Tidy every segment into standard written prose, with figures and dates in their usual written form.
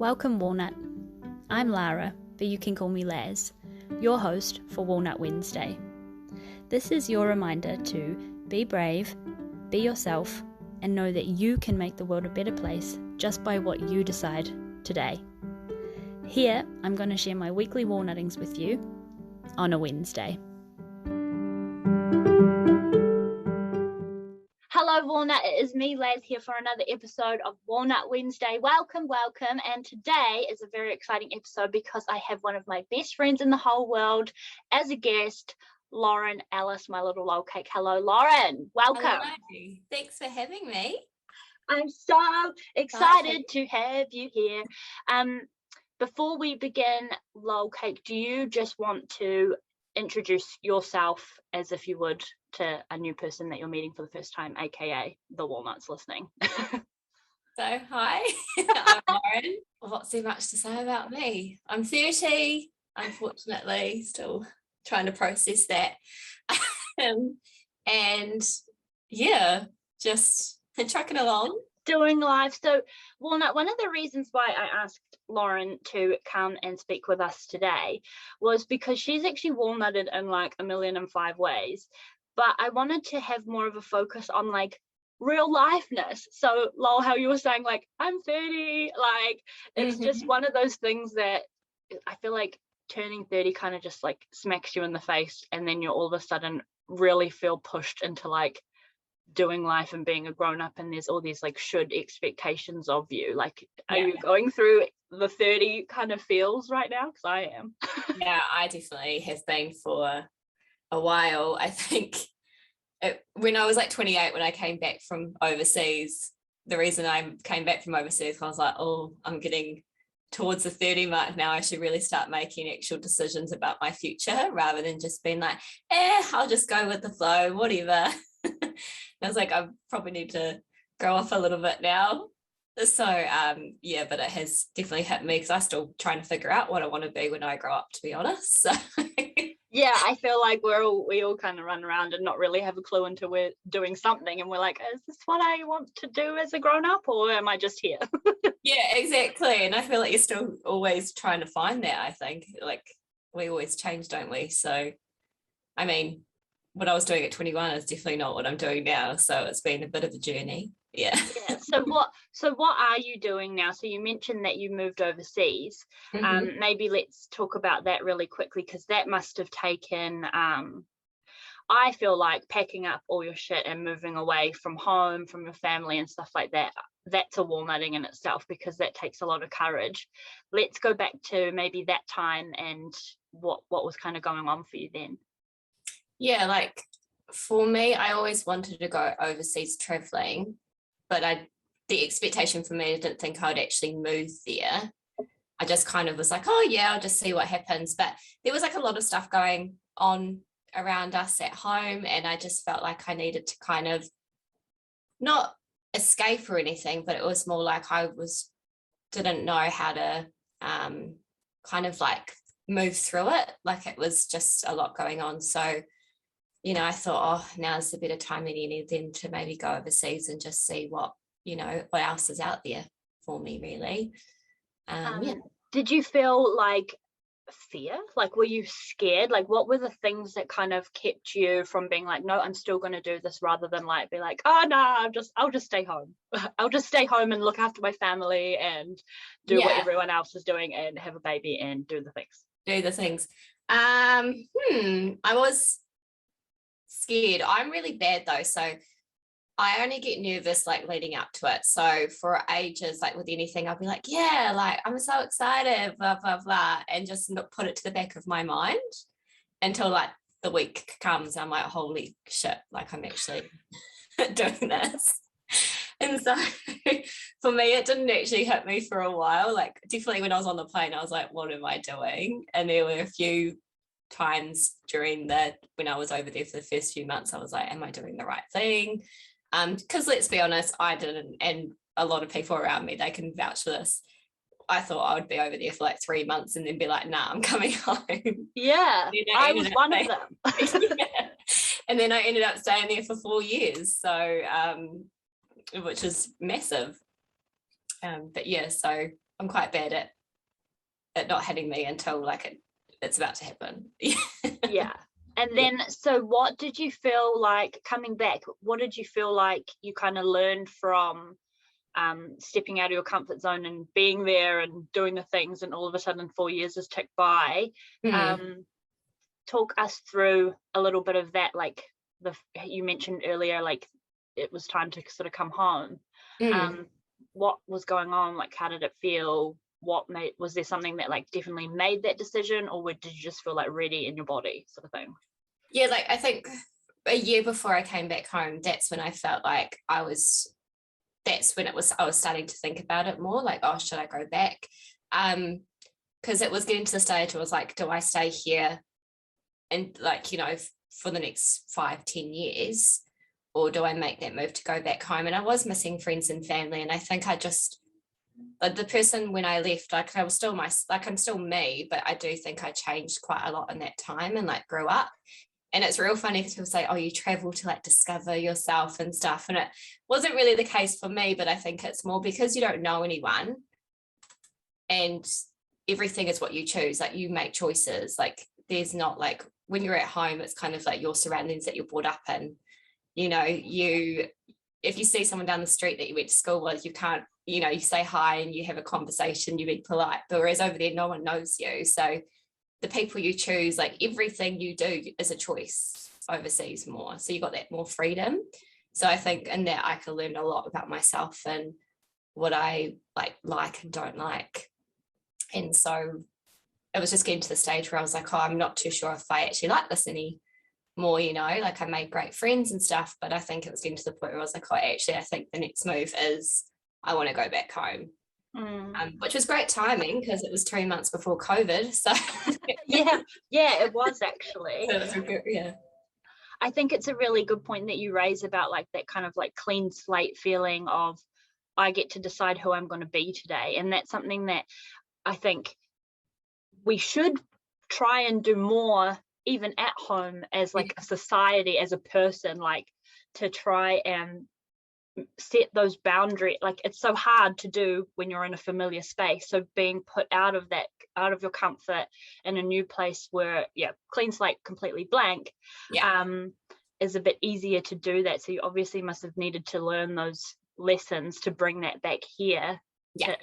Welcome, Walnut. I'm Lara, but you can call me Laz, your host for Walnut Wednesday. This is your reminder to be brave, be yourself, and know that you can make the world a better place just by what you decide today. Here, I'm going to share my weekly walnuttings with you on a Wednesday. Hello, Walnut. It is me, Laz, here for another episode of Walnut Wednesday. Welcome. And today is a very exciting episode because I have one of my best friends in the whole world as a guest, Loren, Ellis, my little Lolcake. Hello, Loren. Welcome. Hello. Thanks for having me. I'm so excited to have you here. Before we begin, Lolcake, do you just want to introduce yourself as if you would to a new person that you're meeting for the first time, aka the Walnuts listening? So hi, I'm Loren. What's there much to say about me? I'm 30, unfortunately, still trying to process that. And yeah, just trucking along. Doing live. So Walnut, one of the reasons why I asked Loren to come and speak with us today was because she's actually walnutted in like 1,000,005 ways, but I wanted to have more of a focus on like real lifeness. So Lol, how you were saying like I'm 30, like it's just one of those things that I feel like turning 30 kind of just like smacks you in the face, and then you all of a sudden really feel pushed into like doing life and being a grown-up, and there's all these like should expectations of you. Like are you going through the 30 kind of feels right now? Because I am. Yeah, I definitely have been for a while. I think when I was like 28, when I came back from overseas, the reason I came back from overseas, I was like, oh, I'm getting towards the 30 mark now. I should really start making actual decisions about my future rather than just being like, I'll just go with the flow, whatever. I was like, I probably need to grow up a little bit now. So yeah, but it has definitely hit me because I'm still trying to figure out what I want to be when I grow up, to be honest. So yeah, I feel like we all kind of run around and not really have a clue until we're doing something and we're like, is this what I want to do as a grown-up, or am I just here? Yeah, exactly. And I feel like you're still always trying to find that. I think like we always change, don't we? So I mean, what I was doing at 21 is definitely not what I'm doing now. So it's been a bit of a journey. Yeah. So what are you doing now? So you mentioned that you moved overseas. Maybe let's talk about that really quickly, because that must have taken I feel like packing up all your shit and moving away from home, from your family and stuff like that, that's a walnutting in itself, because that takes a lot of courage. Let's go back to maybe that time and what was kind of going on for you then. Yeah, like for me, I always wanted to go overseas traveling, but the expectation for me, I didn't think I'd actually move there. I just kind of was like, oh yeah, I'll just see what happens. But there was like a lot of stuff going on around us at home, and I just felt like I needed to kind of not escape or anything, but it was more like I didn't know how to kind of like move through it. Like it was just a lot going on. So you know, I thought, oh, now's a better time than any then to maybe go overseas and just see what else is out there for me, really. Yeah. Did you feel like fear? Like, were you scared? Like, what were the things that kind of kept you from being like, no, I'm still going to do this, rather than like be like, oh no, I'll just stay home. I'll just stay home and look after my family and do what everyone else is doing and have a baby and do the things. I was scared. I'm really bad though, so I only get nervous like leading up to it. So for ages, like with anything, I'll be like, yeah, like I'm so excited, blah blah blah, and just not put it to the back of my mind until like the week comes. I'm like, holy shit, like I'm actually doing this. And so for me, it didn't actually hit me for a while. Like definitely when I was on the plane, I was like, what am I doing? And there were a few times during when I was over there for the first few months, I was like, am I doing the right thing? Because let's be honest, I didn't, and a lot of people around me, they can vouch for this. I thought I would be over there for like 3 months and then be like, nah, I'm coming home. Yeah, I was one of them. Yeah. And then I ended up staying there for 4 years, so which is massive. But yeah, so I'm quite bad at not hitting me until like it's about to happen. Yeah. And then, so what did you feel like coming back? What did you feel like you kind of learned from stepping out of your comfort zone and being there and doing the things, and all of a sudden 4 years has ticked by? Talk us through a little bit of that, like you mentioned earlier, like it was time to sort of come home. What was going on? Like, how did it feel? Was there something that like definitely made that decision, or did you just feel like ready in your body, sort of thing? Yeah, like I think a year before I came back home, that's when I felt like I was starting to think about it more, like, oh, should I go back? Because it was getting to the stage where I was like, do I stay here and like, you know, for the next 5-10 years, or do I make that move to go back home? And I was missing friends and family, and I think I just, like, the person when I left, like I was still I'm still me, but I do think I changed quite a lot in that time and like grew up. And it's real funny because people say, oh, you travel to like discover yourself and stuff, and it wasn't really the case for me. But I think it's more because you don't know anyone, and everything is what you choose. Like, you make choices. Like, there's not like, when you're at home, it's kind of like your surroundings that you're brought up in. You know, if you see someone down the street that you went to school with, you can't, you know, you say hi and you have a conversation, you be polite. But whereas over there, no one knows you. So the people you choose, like everything you do is a choice overseas more. So you got that more freedom. So I think in that I can learn a lot about myself and what I like and don't like. And so it was just getting to the stage where I was like, oh, I'm not too sure if I actually like this anymore, you know, like I made great friends and stuff, but I think it was getting to the point where I was like, oh, actually, I think the next move is I want to go back home. Which was great timing because it was 3 months before COVID. So yeah, it was actually. So it was good, yeah. I think it's a really good point that you raise about like that kind of like clean slate feeling of, I get to decide who I'm going to be today. And that's something that I think we should try and do more, even at home, as like a society, as a person, like to try and set those boundaries. Like, it's so hard to do when you're in a familiar space, so being put out of your comfort in a new place where clean slate, completely blank, is a bit easier to do that. So you obviously must have needed to learn those lessons to bring that back here, to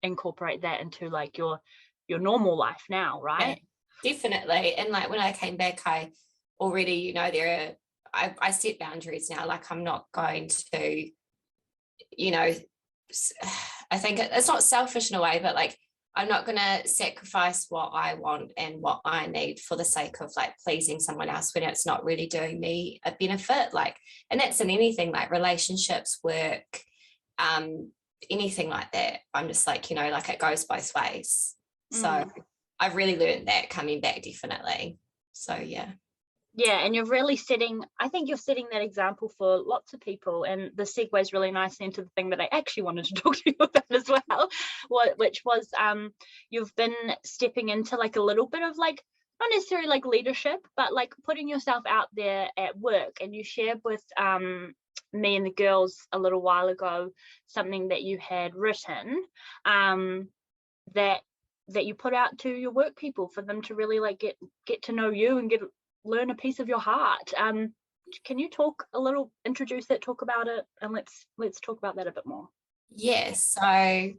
incorporate that into like your normal life now, right? Definitely. And like when I came back, I already, you know, I set boundaries now. Like, I'm not going to, you know, I think it's not selfish in a way, but like, I'm not going to sacrifice what I want and what I need for the sake of like pleasing someone else when it's not really doing me a benefit. Like, and that's in anything, like relationships, work, anything like that. I'm just like, you know, like it goes both ways. So I've really learned that coming back, definitely. So and you're really I think you're setting that example for lots of people, and the segues really nicely into the thing that I actually wanted to talk to you about as well, which was you've been stepping into like a little bit of like, not necessarily like leadership, but like putting yourself out there at work. And you shared with me and the girls a little while ago something that you had written that you put out to your work people for them to really like get to know you and learn a piece of your heart. Can you introduce that, talk about it, and let's talk about that a bit more? Yes. So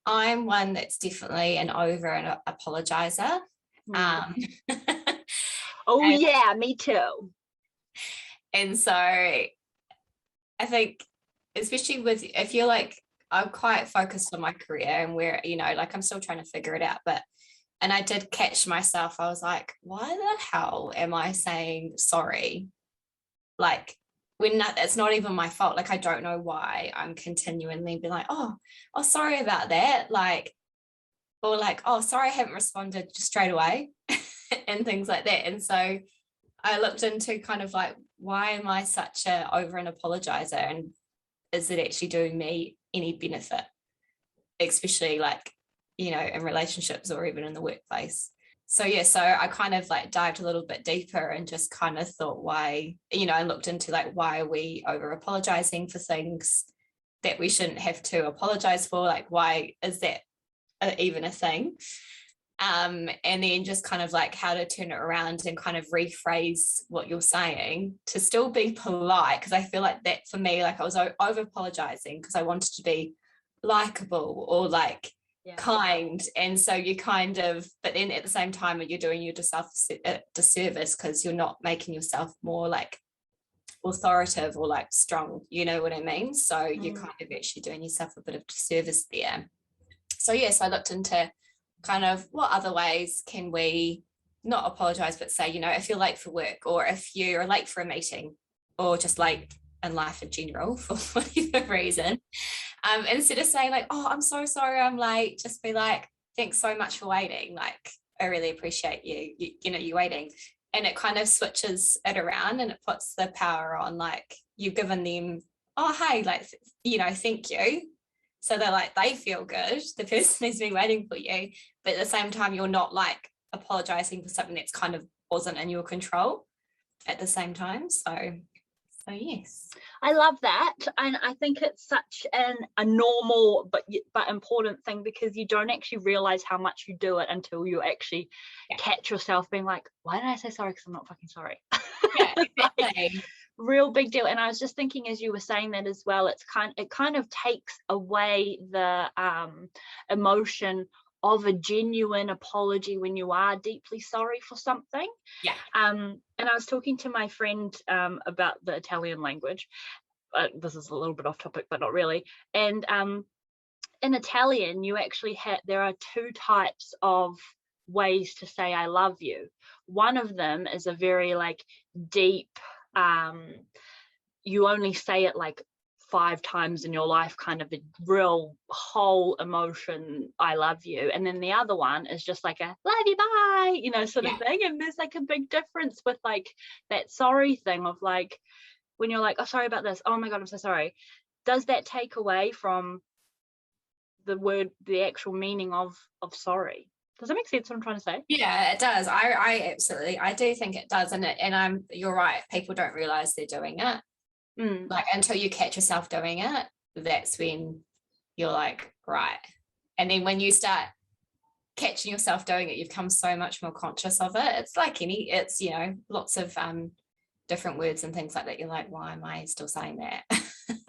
I'm one that's definitely an over and apologizer. Me too. And so I think, especially if you're like, I'm quite focused on my career and where, you know, like I'm still trying to figure it out, and I did catch myself. I was like, why the hell am I saying sorry? Like, when it's not even my fault. Like, I don't know why I'm continually being like, oh, sorry about that. Like, or like, oh, sorry, I haven't responded just straight away and things like that. And so I looked into kind of like, why am I such a over and apologizer? And is it actually doing me any benefit? Especially like, you know, in relationships or even in the workplace. So I kind of like dived a little bit deeper and just kind of thought, why, you know, I looked into like, why are we over apologizing for things that we shouldn't have to apologize for. Like, why is that even a thing? And then just kind of like how to turn it around and kind of rephrase what you're saying to still be polite, because I feel like that for me, like I was over apologizing because I wanted to be likable or like kind, and so you kind of, but then at the same time you're doing yourself a disservice because you're not making yourself more like authoritative or like strong, you know what I mean? So you're kind of actually doing yourself a bit of disservice there. So yes, I looked into kind of what other ways can we not apologize, but say, you know, if you're late for work or if you're late for a meeting or just late in life in general for whatever reason, instead of saying like, oh, I'm so sorry I'm late, just be like, thanks so much for waiting, like I really appreciate you know, you waiting. And it kind of switches it around and it puts the power on, like you've given them, oh hey, like, you know, thank you. So they're like, they feel good, the person who's been waiting for you, but at the same time you're not like apologizing for something that's kind of wasn't in your control at the same time. So yes, I love that, and I think it's such a normal but important thing, because you don't actually realize how much you do it until you actually catch yourself being like, why did I say sorry? Because I'm not fucking sorry. Yeah, exactly. Like, real big deal. And I was just thinking as you were saying that as well, it kind of takes away the emotion of a genuine apology when you are deeply sorry for something. And I was talking to my friend about the Italian language. This is a little bit off topic, but not really. And in Italian, you actually there are two types of ways to say I love you. One of them is a very like deep, you only say it like 5 times in your life, kind of a real whole emotion, I love you. And then the other one is just like a love you, bye, you know, sort of thing. And there's like a big difference with like that sorry thing of like, when you're like, oh, sorry about this, oh my God, I'm so sorry. Does that take away from the word, the actual meaning of sorry? Does that make sense what I'm trying to say? Yeah, it does. I absolutely, I do think it does. And you're right, people don't realize they're doing it. Like until you catch yourself doing it, that's when you're like, right. And then when you start catching yourself doing it, you become so much more conscious of it. It's like it's, you know, lots of different words and things like that. You're like, why am I still saying that?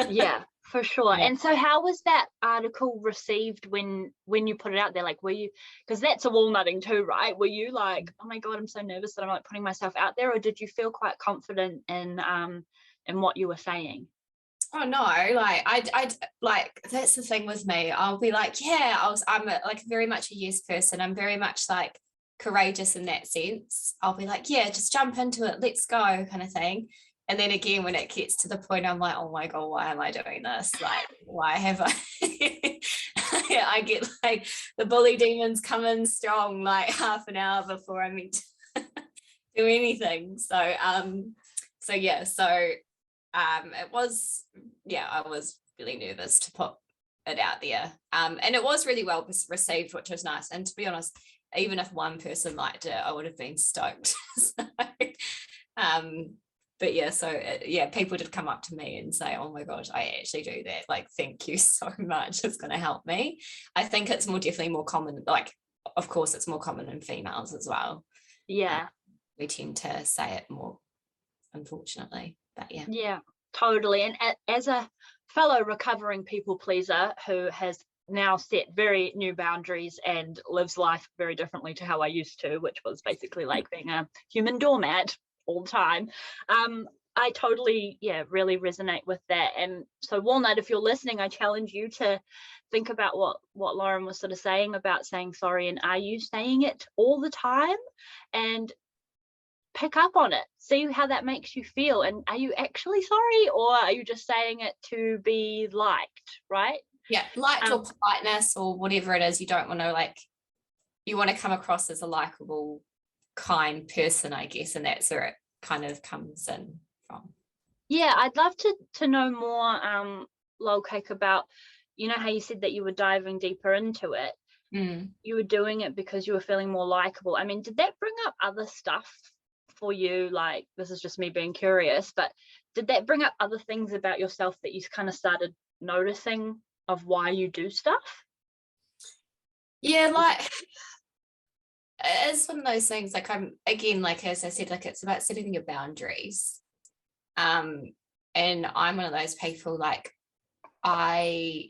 Yeah, for sure. And so how was that article received when you put it out there? Like, were you, because that's a walnutting too, right? Were you like, oh my God, I'm so nervous that I'm like putting myself out there? Or did you feel quite confident in what you were saying? Oh no, like I like, that's the thing with me. I'll be like, yeah, I'm like very much a yes person. I'm very much like courageous in that sense. I'll be like, yeah, just jump into it, let's go, kind of thing. And then again, when it gets to the point, I'm like, oh my God, why am I doing this? Like, why have I? Yeah, I get like the bully demons come in strong, like half an hour before I meet to do anything. So it was, I was really nervous to put it out there. And it was really well received, which was nice. And to be honest, even if one person liked it, I would have been stoked. But people did come up to me and say, oh my gosh, I actually do that. Like, thank you so much. It's going to help me. I think it's definitely more common. Like, of course, it's more common in females as well. Yeah. We tend to say it more, unfortunately. But yeah, totally. And as a fellow recovering people pleaser who has now set very new boundaries and lives life very differently to how I used to, which was basically like being a human doormat all the time, I totally really resonate with that. And so Walnut, if you're listening, I challenge you to think about what Loren was sort of saying about saying sorry, and are you saying it all the time? And pick up on it, see how that makes you feel, and are you actually sorry, or are you just saying it to be liked, right? Liked or politeness or whatever it is. You don't want to, like, you want to come across as a likable, kind person, I guess, and that's where it kind of comes in from. I'd love to know more, Lolcake, about, you know, how you said that you were diving deeper into it. You were doing it because you were feeling more likable. I mean, did that bring up other stuff for you? Like, this is just me being curious, but did that bring up other things about yourself that you kind of started noticing of why you do stuff? Yeah, like it's one of those things, like I'm again, like as I said, like it's about setting your boundaries. And I'm one of those people, like I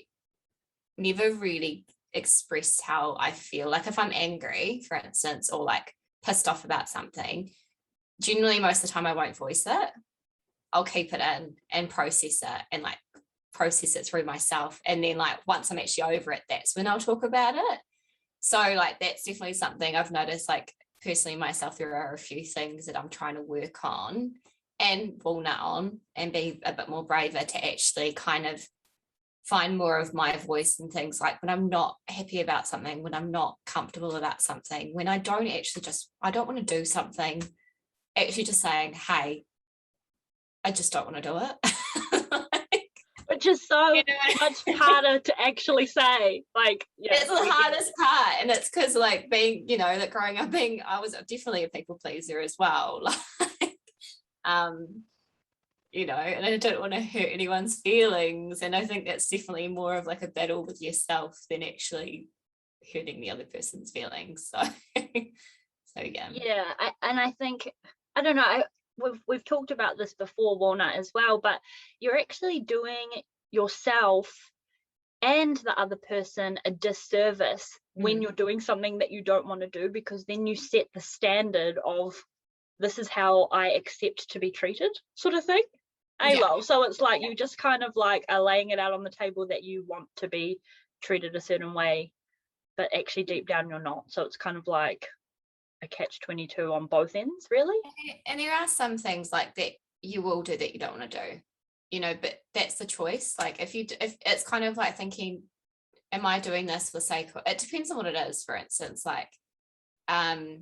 never really express how I feel. Like if I'm angry, for instance, or like pissed off about something, generally most of the time I won't voice it. I'll keep it in and process it and like process it through myself. And then like once I'm actually over it, that's when I'll talk about it. So like that's definitely something I've noticed, like personally myself, there are a few things that I'm trying to work on and Walnut on and be a bit more braver to actually kind of find more of my voice and things, like when I'm not happy about something, when I'm not comfortable about something, when I don't actually I don't want to do something, actually just saying, hey, I just don't want to do it. Which is so much harder to actually say. Like, yeah, it's the hardest part, and it's because like being, like growing up I was definitely a people pleaser as well. Like, and I don't want to hurt anyone's feelings, and I think that's definitely more of like a battle with yourself than actually hurting the other person's feelings. So, yeah. Yeah, I think, I don't know. We've talked about this before, Walnut, as well, but you're actually doing yourself and the other person a disservice when you're doing something that you don't want to do, because then you set the standard of, this is how I accept to be treated, sort of thing. Yeah. So it's like you just kind of like are laying it out on the table that you want to be treated a certain way, but actually deep down you're not. So it's kind of like a catch-22 on both ends, really. And there are some things like that you will do that you don't want to do, but that's the choice. Like if it's kind of like thinking, am I doing this for sake of, it depends on what it is. For instance, like I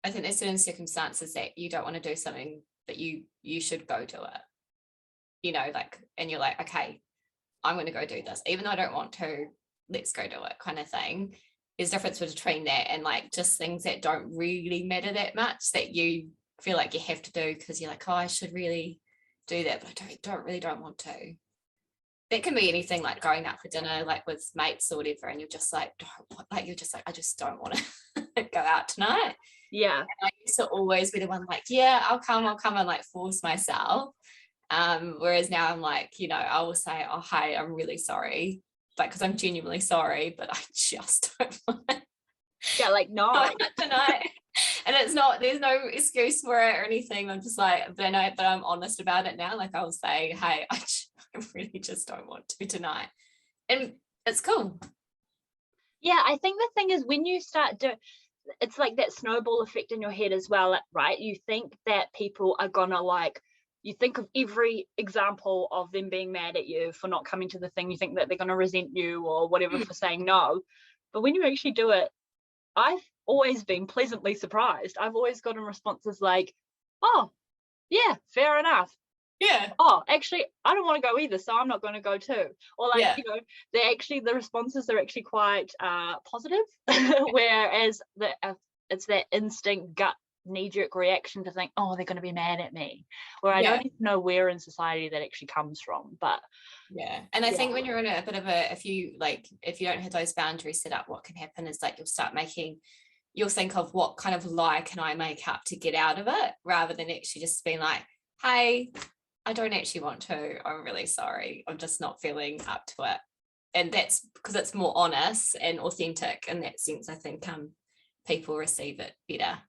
think there's certain circumstances that you don't want to do something, but you should go do it, like, and you're like, okay, I'm going to go do this even though I don't want to, let's go do it, kind of thing. There's a difference between that and like just things that don't really matter that much that you feel like you have to do because you're like, oh, I should really do that, but I don't want to. That can be anything, like going out for dinner, like with mates or whatever, and you're just like, I just don't want to go out tonight. Yeah. And I used to always be the one like, yeah, I'll come and like force myself. Whereas now I'm like, I will say, oh, hi, I'm really sorry, like, because I'm genuinely sorry, but I just don't want to. Yeah, like, no. Tonight. And it's not, there's no excuse for it or anything. I'm just like, but I'm honest about it now. Like I'll say, hey, I really just don't want to tonight. And it's cool. Yeah, I think the thing is when you start it's like that snowball effect in your head as well, right? You think that people are gonna like, you think of every example of them being mad at you for not coming to the thing. You think that they're going to resent you or whatever for saying no. But when you actually do it, I've always been pleasantly surprised. I've always gotten responses like, oh, yeah, fair enough. Yeah. Oh, actually, I don't want to go either, so I'm not going to go too. Or like, yeah. The responses are actually quite positive, whereas it's that instinct gut knee-jerk reaction to think, oh, they're going to be mad at me, where I don't even know where in society that actually comes from. But yeah, and I think when you're in a bit of if you don't have those boundaries set up, what can happen is like you'll think of what kind of lie can I make up to get out of it, rather than actually just being like, hey, I don't actually want to, I'm really sorry, I'm just not feeling up to it. And that's because it's more honest and authentic in that sense. I think people receive it better.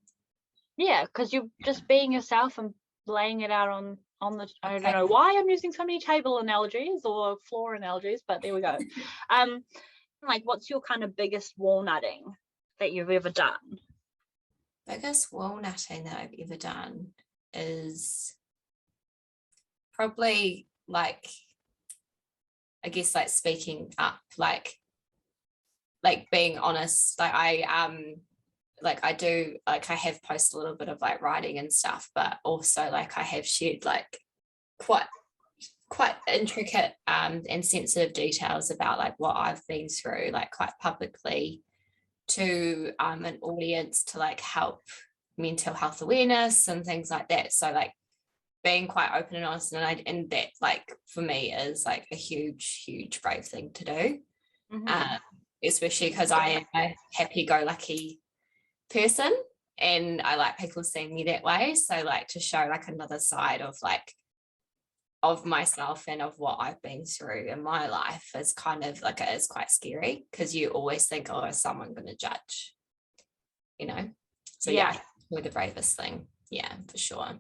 Yeah, because you're just being yourself and laying it out on the, I don't know why I'm using so many table analogies or floor analogies, but there we go. Like, what's your kind of biggest walnutting that you've ever done? Biggest walnutting that I've ever done is probably like, I guess, like speaking up, like being honest. Like I do, like I have posted a little bit of like writing and stuff, but also like I have shared like quite intricate and sensitive details about like what I've been through, like quite publicly, to an audience to like help mental health awareness and things like that. So like being quite open and honest, and that like for me is like a huge brave thing to do. Especially because I am a happy-go-lucky person and I like people seeing me that way. So like to show like another side of like of myself and of what I've been through in my life is kind of like, it is quite scary because you always think, oh, is someone going to judge, you know? So yeah, we're the bravest thing. Yeah, for sure.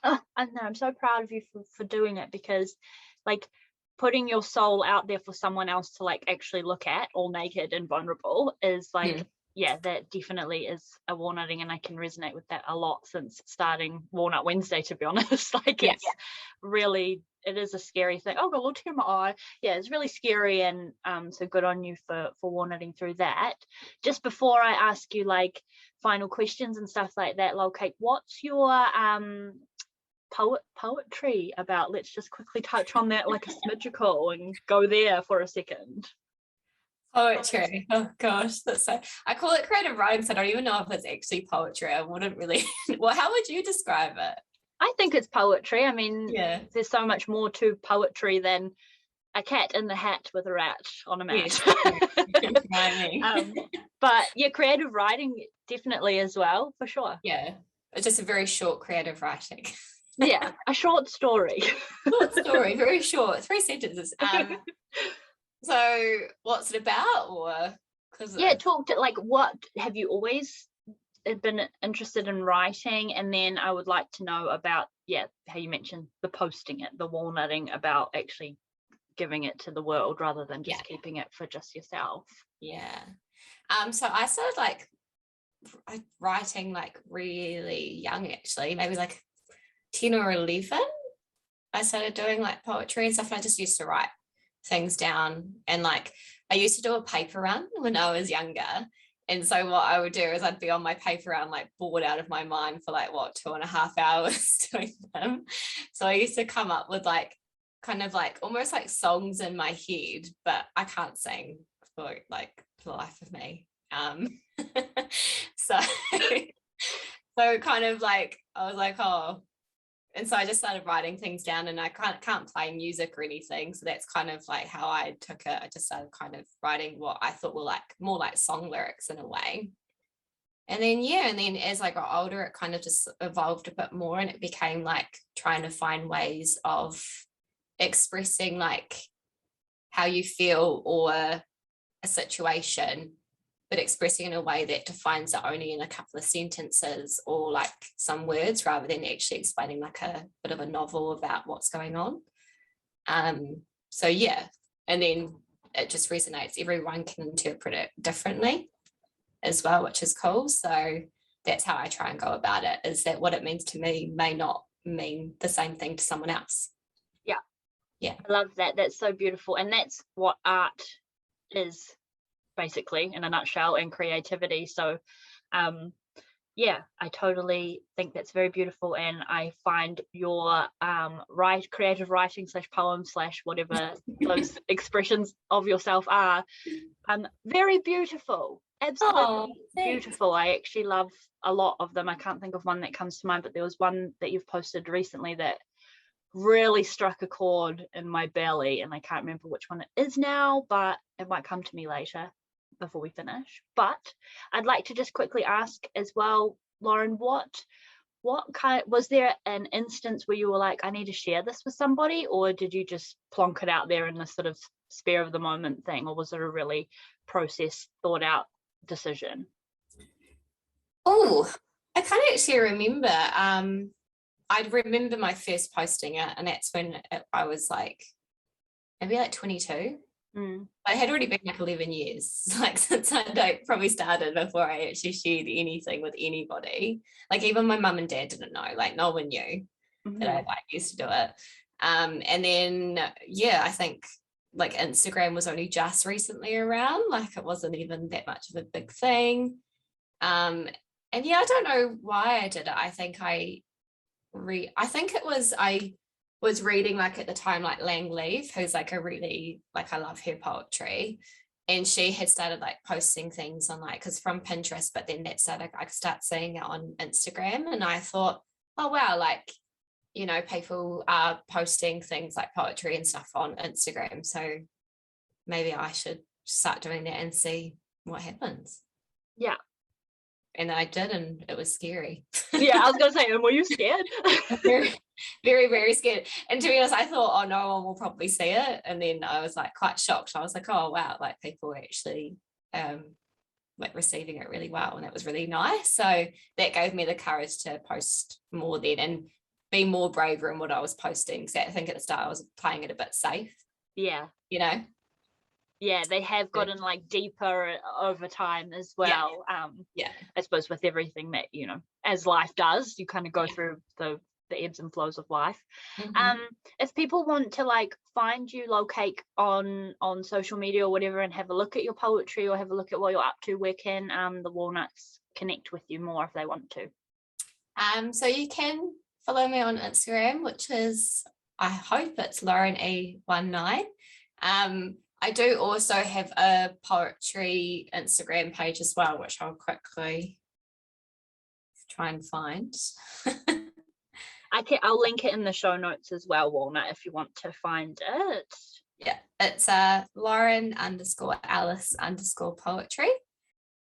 Oh, I know, I'm so proud of you for doing it, because like putting your soul out there for someone else to like actually look at, all naked and vulnerable, is like that definitely is a walnutting, and I can resonate with that a lot since starting Walnut Wednesday, to be honest. Like it's really, it is a scary thing. Oh god, look at my eye. Yeah, it's really scary, and so good on you for walnutting through that. Just before I ask you like final questions and stuff like that, Lolcake, what's your poetry about? Let's just quickly touch on that like a smidgicle and go there for a second. Poetry. Oh gosh, that's so, I call it creative writing, so I don't even know if it's actually poetry. I wouldn't really well, how would you describe it? I think it's poetry. I mean, there's so much more to poetry than a cat in the hat with a rat on a mat. Yes. But yeah, creative writing definitely as well, for sure. Yeah, it's just a very short creative writing. Yeah, a short story. Short story, very short, 3 sentences. So what's it about? Or talk to like, what have you always been interested in writing? And then I would like to know about how you mentioned the posting it, the walnutting, about actually giving it to the world rather than just keeping it for just yourself. So I started like writing like really young, actually, maybe like 10 or 11. I started doing like poetry and stuff, and I just used to write things down, and like I used to do a paper run when I was younger, and so what I would do is I'd be on my paper run like bored out of my mind for like 2.5 hours doing them. So I used to come up with like kind of like almost like songs in my head, but I can't sing for the life of me. So kind of like I was like, oh. And so I just started writing things down, and I can't play music or anything. So that's kind of like how I took it. I just started kind of writing what I thought were like more like song lyrics in a way. And then as I got older, it kind of just evolved a bit more, and it became like trying to find ways of expressing like how you feel or a situation, but expressing in a way that defines it only in a couple of sentences or like some words, rather than actually explaining like a bit of a novel about what's going on. And then it just resonates. Everyone can interpret it differently as well, which is cool. So that's how I try and go about it, is that what it means to me may not mean the same thing to someone else. Yeah. I love that. That's so beautiful. And that's what art is, basically, in a nutshell, and creativity. So I totally think that's very beautiful, and I find your creative writing / poem / whatever those expressions of yourself are very beautiful. Absolutely beautiful. I actually love a lot of them. I can't think of one that comes to mind, but there was one that you've posted recently that really struck a chord in my belly, and I can't remember which one it is now, but it might come to me later before we finish. But I'd like to just quickly ask as well, Loren, what kind, was there an instance where you were like, I need to share this with somebody, or did you just plonk it out there in a sort of spare of the moment thing, or was it a really processed, thought out decision? Oh, I can't actually remember. I remember my first posting it, and that's when I was like maybe like 22. I had already been like 11 years, like since I probably started, before I actually shared anything with anybody. Like even my mum and dad didn't know, like no one knew that I used to do it. And then I think like Instagram was only just recently around, like it wasn't even that much of a big thing. And I don't know why I did it. I think I was reading like at the time like Lang Leaf, who's like a really, like, I love her poetry, and she had started like posting things on, like, because from Pinterest, but then that started, I could start seeing it on Instagram, and I thought, oh wow, like, you know, people are posting things like poetry and stuff on Instagram. So maybe I should start doing that and see what happens. Yeah. And I did, and it was scary. Yeah, I was gonna say, were you scared? Very, very, very scared. And to be honest, I thought, oh, no one will probably see it. And then I was like quite shocked. I was like, oh wow, like people actually like receiving it really well, and it was really nice. So that gave me the courage to post more then and be more braver in what I was posting. Because I think at the start I was playing it a bit safe. Yeah. You know. Yeah, they have gotten like deeper over time as well. Yeah. I suppose with everything that, you know, as life does, you kind of go through the ebbs and flows of life. If people want to like find you, Lolcake, on social media or whatever, and have a look at your poetry or have a look at what you're up to, where can the Walnuts connect with you more if they want to? So you can follow me on Instagram, which is, I hope it's Loren E19. I do also have a poetry Instagram page as well, which I'll quickly try and find. I'll link it in the show notes as well, Walnut, if you want to find it. Yeah, it's Loren _Ellis _poetry.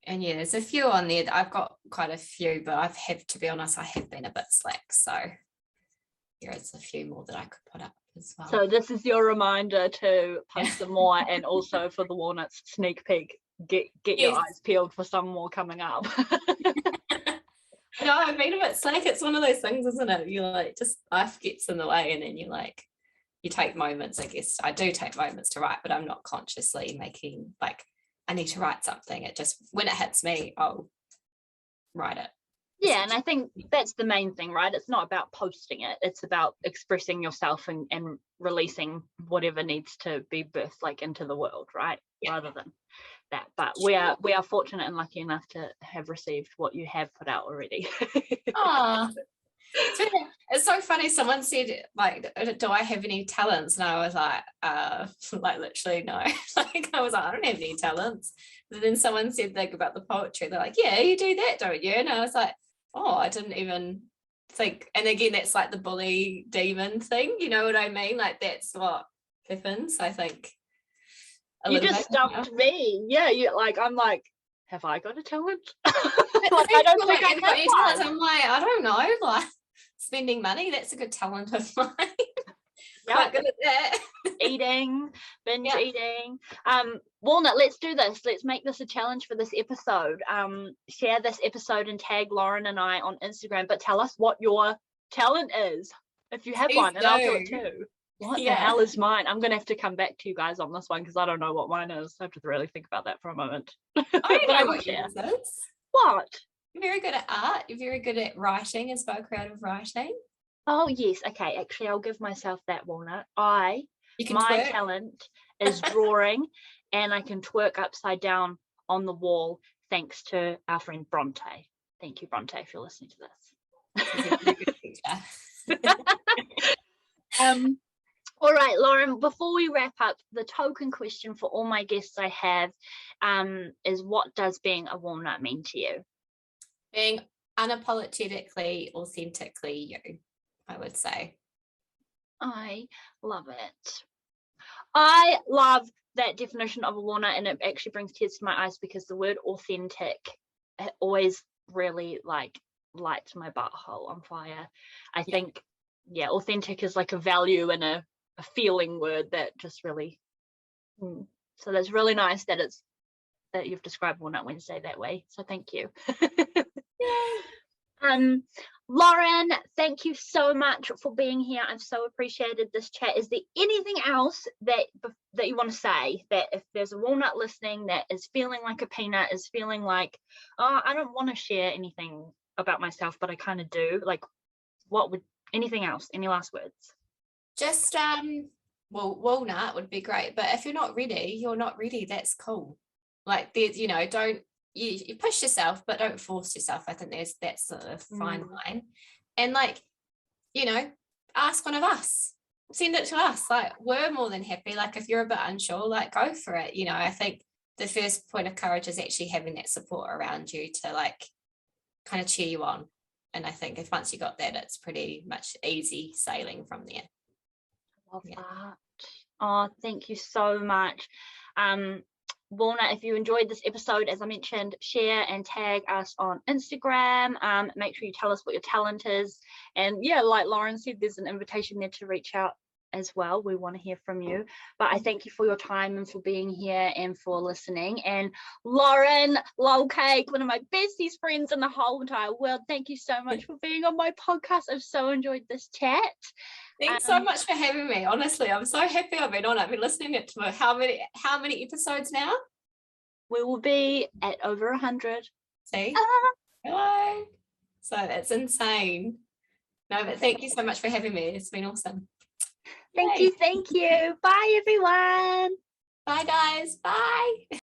And yeah, there's a few on there. I've got quite a few, but to be honest, I have been a bit slack. So here's a few more that I could put up as well. So this is your reminder to post some more, and also for the Walnuts sneak peek, get your eyes peeled for some more coming up. No, I've been a bit slack. It's one of those things, isn't it? You like, just life gets in the way, and then you take moments. I guess I do take moments to write, but I'm not consciously making like I need to write something. It just, when it hits me, I'll write it. Yeah, and I think that's the main thing, right? It's not about posting it. It's about expressing yourself and releasing whatever needs to be birthed like into the world, right? Yeah. Rather than that. But we are fortunate and lucky enough to have received what you have put out already. Oh, it's so funny. Someone said, like, do I have any talents? And I was like literally no. Like I was like, I don't have any talents. But then someone said like about the poetry. They're like, yeah, you do that, don't you? And I was like, oh, I didn't even think. And again, that's like the bully demon thing. You know what I mean? Like that's what happens, I think. You just stumped me. Yeah, I'm like, have I got a talent? I don't think I have any talents. I'm like, I don't know, like spending money, that's a good talent of mine. Quite good at that. Eating, binge eating. Walnut, let's do this. Let's make this a challenge for this episode. Share this episode and tag Loren and I on Instagram, but tell us what your talent is, if you have one, and I'll do it too. What the hell is mine? I'm gonna have to come back to you guys on this one because I don't know what mine is. I have to really think about that for a moment. I know what yours is. What? You're very good at art. You're very good at writing as well, creative writing. Oh yes, okay. Actually, I'll give myself that, Walnut. My twerk. Talent is drawing, and I can twerk upside down on the wall thanks to our friend Bronte. Thank you, Bronte, if you're listening to this. All right, Loren, before we wrap up, the token question for all my guests I have is, what does being a walnut mean to you? Being unapologetically, authentically you, I would say. I love it. I love that definition of a walnut, and it actually brings tears to my eyes because the word authentic always really lights my butthole on fire. I think, authentic is like a value and a feeling word that just really so that's really nice that you've described Walnut Wednesday that way, so thank you. Loren, thank you so much for being here. I've so appreciated this chat. Is there anything else that you want to say, that if there's a walnut listening that is feeling like a peanut, is feeling like, oh, I don't want to share anything about myself but I kind of do, like, what would, anything else, any last words? Just walnut would be great, but if you're not ready, that's cool. Like, there's, don't you push yourself, but don't force yourself. I think that's a fine line. And ask one of us, send it to us. Like, we're more than happy. Like, if you're a bit unsure, like, go for it. I think the first point of courage is actually having that support around you to like kind of cheer you on. And I think if once you got that, it's pretty much easy sailing from there. Love that. Oh, thank you so much. Walnut, if you enjoyed this episode, as I mentioned, share and tag us on Instagram. Make sure you tell us what your talent is. And yeah, like Loren said, there's an invitation there to reach out as well. We want to hear from you. But I thank you for your time and for being here and for listening. And Loren, Lolcake, one of my bestest friends in the whole entire world, thank you so much for being on my podcast. I've so enjoyed this chat. Thanks so much for having me. Honestly, I'm so happy I've been on. I've been listening to how many episodes now? We will be at over 100. See? Hello. So it's insane. No, but thank you so much for having me. It's been awesome. Thank you. Bye, everyone. Bye, guys. Bye.